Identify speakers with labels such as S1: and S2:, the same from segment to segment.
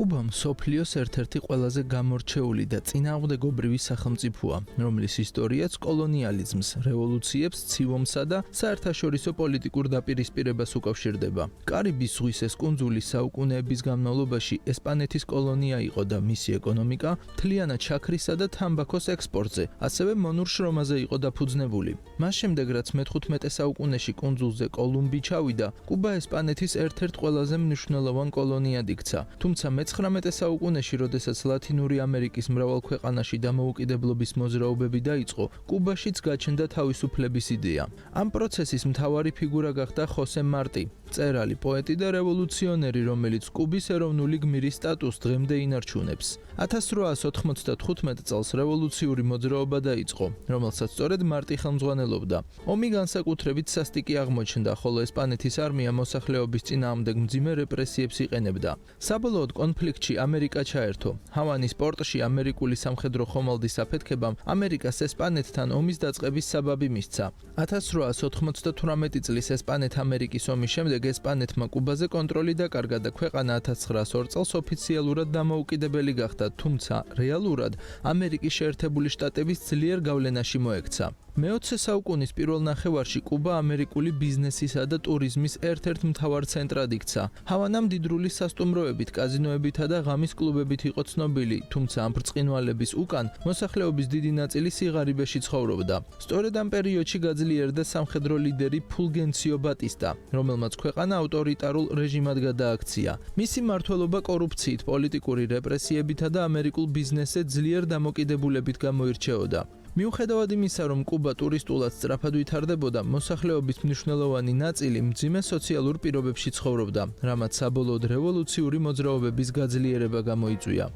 S1: კუბა მსოფლიოს ერთ-ერთი ყველაზე გამორჩეული და წინააღმდეგობრივი სახელმწიფოა, რომლის ისტორიაც კოლონიალიზმს, რევოლუციებს, ცივომსა და საერთაშორისო პოლიტიკურ დაპირისპირებას უკავშირდება. კარიბის ზღვის ეს კუნძული საუკუნეების განმავლობაში ესპანეთის კოლონია იყო და მისი ეკონომიკა მთლიანად შაქრისა და თამბაქოს ექსპორტზე, ასევე მონურ შრომაზე იყო დაფუძნებული. მას შემდეგ, რაც მე-15 საუკუნეში კუნძულზე კოლუმბი ჩავიდა, კუბა ესპანეთის ერთ-ერთ ყველაზე მნიშვნელოვან კოლონიად იქცა. თუმცა მე-19 საუკუნეში, როდესაც ლათინური ამერიკის მრავალ ქვეყანაში დამოუკიდებლობის მოძრაობები დაიწყო, კუბაშიც გაჩნდა თავისუფლების იდეა. ამ პროცესის მთავარი ფიგურა გახდა ხოსე მარტი, მწერალი, პოეტი და რევოლუციონერი, რომელიც კუბის ეროვნული გმირის სტატუსს დღემდე ინარჩუნებს. 1895 წელს რევოლუციური მოძრაობა დაიწყო, რომელსაც სწორედ მარტი ხელმძღვანელობდა. ომი განსაკუთრებით სასტიკი აღმოჩნდა, ხოლო ესპანეთის არმია მოსახლეობის წინააღმდეგ მძიმე რეპრესიებს იყენებდა. საბოლოოდ კონფლიქტში ამერიკა ჩაერთო. ჰავანის პორტში ამერიკული სამხედრო ხომალდის აფეთქებამ ამერიკას ესპანეთთან ომის დაწყების საბაბი მისცა. 1898 წლის ესპანეთ-ამერიკის ომის შემდეგ ესპანეთმა კუბაზე კონტროლი დაკარგა და ქვეყანა 1902 წელს ოფიციალურად დამოუკიდებელი გახდა, თუმცა რეალურად ამერიკის შეერთებული შტატების ძლიერ გავლენაში მოექცა. მე-20 საუკუნის პირველ ნახევარში კუბა ამერიკული ბიზნესისა და ტურიზმის ერთ-ერთ მთავარ ცენტრად იქცა. ჰავანა მდიდრული სასტუმროებით, კაზინოებითა და ღამის კლუბებით იყო ცნობილი, თუმცა ამ ბრწყინვალების უკან მოსახლეობის დიდი ნაწილი სიღარიბეში ცხოვრობდა. სწორედ ამ პერიოდში გაძლიერდა სამხედრო ლიდერი ფულგენციო ბატისტა, რომელმაც ქვეყანა ავტორიტარულ რეჟიმად გადააქცია. მისი მმართველობა კორუფციით, პოლიტიკური რეპრესიებითა და ამერიკულ ბიზნესზე ძლიერ დამოკიდებულებით გამოირჩეოდა. მიუხედავად იმისა, რომ კუბა ტურისტულად სწრაფად ვითარდებოდა, მოსახლეობის მნიშვნელოვანი ნაწილი მძიმე სოციალურ პირობებში ცხოვრობდა, რამაც საბოლოოდ რევოლუციური მოძრაობების გაძლიერება გამოიწვია.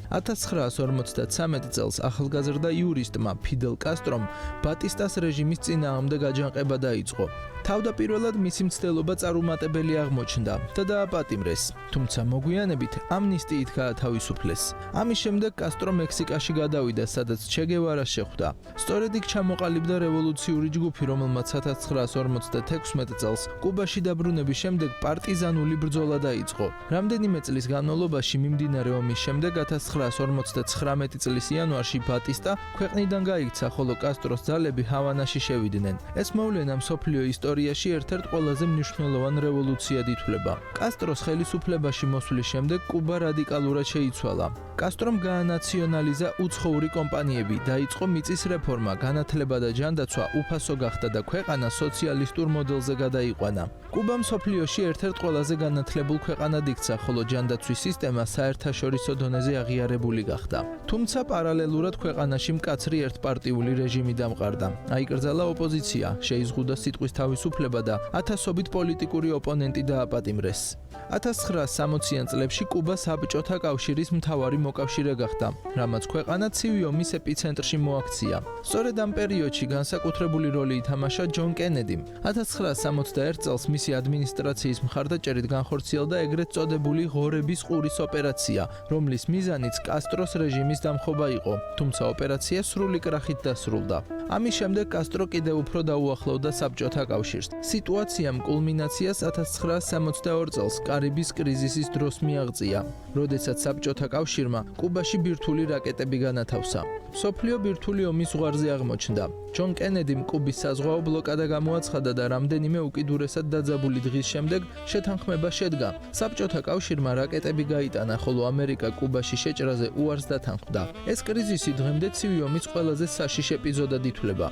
S1: 1953 წელს ახალგაზრდა იურისტმა ფიდელ კასტრომ ბატისტას რეჟიმის წინააღმდეგ აჯანყება დაიწყო. თავდაპირველად მისი მცდელობა წარუმატებელი აღმოჩნდა და დააპატიმრეს, თუმცა მოგვიანებით ამნისტიით გაათავისუფლეს. ამის შემდეგ კასტრო მექსიკაში გადავიდა, სადაც ჩე გევარას შეხვდა. სწორედ იქ ჩამოყალიბდა რევოლუციური ჯგუფი, რომელმაც 1956 წელს კუბაში დაბრუნების შემდეგ პარტიზანული ბრძოლა დაიწყო. რამდენიმე წლის განმავლობაში მიმდინარე ომის შემდეგ 1959 წლის იანვარში ბატისტა ქვეყნიდან გაიქცა, ხოლო კასტროს ძალები ჰავანაში შევიდნენ. ეს მოვლენა მსოფლიო ისტორიაში ერთ-ერთ ყველაზე მნიშვნელოვან რევოლუციად ითვლება. კასტროს ხელისუფლებაში მოსვლის შემდეგ კუბა რადიკალურად შეიცვალა. კასტრომ გაანაციონალიზა უცხოური კომპანიები, დაიწყო მიწის რეფორმა, განათლება და ჯანდაცვა უფასო გახდა და ქვეყანა სოციალისტურ მოდელზე გადაიყვანა. კუბა მსოფლიოში ერთ-ერთ ყველაზე განათლებულ ქვეყანად იქცა, ხოლო ჯანდაცვის სისტემა საერთაშორისო დონეზე აღიარებული გახდა. თუმცა პარალელურად ქვეყანაში მკაცრი ერთპარტიული რეჟიმი დამყარდა. აიკრძალა ოპოზიცია, შეიზღუდა სიტყვის თავისუფლება და ათასობით პოლიტიკური ოპონენტი დააპატიმრეს. 1960-იან წლებში კუბა საბჭოთა კავშირის მთავარი მოკავშირე გახდა, რამაც ქვეყანა ცივი ომის ეპიცენტრში მოაქცია. სწორედ ამ პერიოდში განსაკუთრებული როლი ითამაშა ჯონ კენედიმ. 1961 წელს მისი ადმინისტრაციის მხარდაჭერით განხორციელდა ეგრეთ წოდებული ღორების ყურის ოპერაცია, რომლის მიზანიც კასტროს რეჟიმის დამხობა იყო, თუმცა ოპერაცია სრული კრახით დასრულდა. ამის შემდეგ კასტრო კიდევ უფრო დაუახლოვდა საბჭოთა კავშირს. სიტუაციამ კულმინაციას 1962 წელს კარიბის კრიზისის დროს მიაღწია, როდესაც საბჭოთა კავშირმა კუბაში ბირთვული რაკეტები განათავსა. მსოფლიო ბირთვული ომის ზღვარზე აღმოჩნდა. ჯონ კენედიმ კუბის საზღვაო ბლოკადა გამოაცხადა და რამდენიმე უკიდურესად დაძაბული დღის შემდეგ შეთანხმება შედგა. საბჭოთა კავშირმა რაკეტები გაიტანა, ხოლო ამერიკა კუბაში შეჭრაზე უარს დათანხმდა. ეს კრიზისი დღემდე ცივი ომის ყველაზე საშიშ ეპიზოდად ითვლება.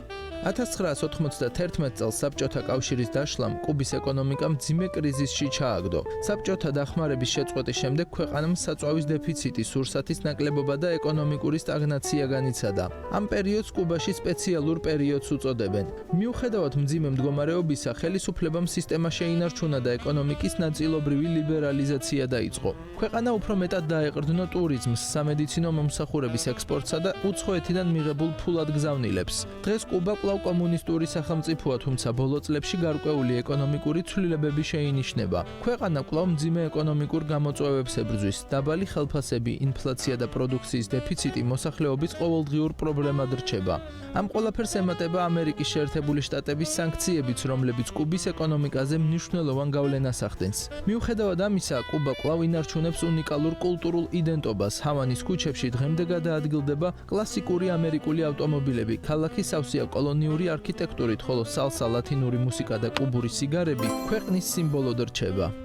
S1: 1991 წელს საბჭოთა კავშირის დაშლამ კუბის ეკონომიკა მძიმე კრიზისში ჩააგდო. საბჭოთა დახმარების შეწყვეტის შემდეგ ქვეყანამ საწვავის დეფიციტი, სურსათის ნაკლებობა და ეკონომიკური სტაგნაცია განიცადა. ამ პერიოდს კუბაში სპეციალურ პერიოდს უწოდებენ. მიუხედავად მძიმე მდგომარეობისა, ხელისუფლებამ სისტემა შეინარჩუნა და ეკონომიკის ნაწილობრივი ლიბერალიზაცია დაიწყო. ქვეყანა უფრო მეტად დაეყრდნო ტურიზმს, სამედიცინო მომსახურების ექსპორტსა და უცხოეთიდან მიღებულ ფულადგზავნილებს. დღეს კუბა კვლავ კომუნისტური სახელმწიფოა, თუმცა ბოლო წლებში გარკვეული ეკონომიკური ცვლილებები შეინიშნება. ქვეყანა კვლავ მძიმე ეკონომიკურ გამოწვევებს ებრძვის, დაბალი ხელფასები, ინფლაცია ინფლაცია და პროდუქციის დეფიციტი მოსახლეობის ყოველდღიურ პრობლემად რჩება. ამ ყველაფერს ემატება ამერიკის შეერთებული შტატების სანქციებიც, რომლებიც კუბის ეკონომიკაზე მნიშვნელოვან გავლენას ახდენს. მიუხედავად ამისა, კუბა კვლავ ინარჩუნებს უნიკალურ კულტურულ იდენტობას. ჰავანის ქუჩებში დღემდე გადაადგილდება კლასიკური ამერიკული ავტომობილები, ქალაქი სავსეა კოლონიური არქიტექტურით, ხოლო სალსა, ლათინური მუსიკა და კუბური სიგარები ქვეყნის სიმბოლოდ რჩება.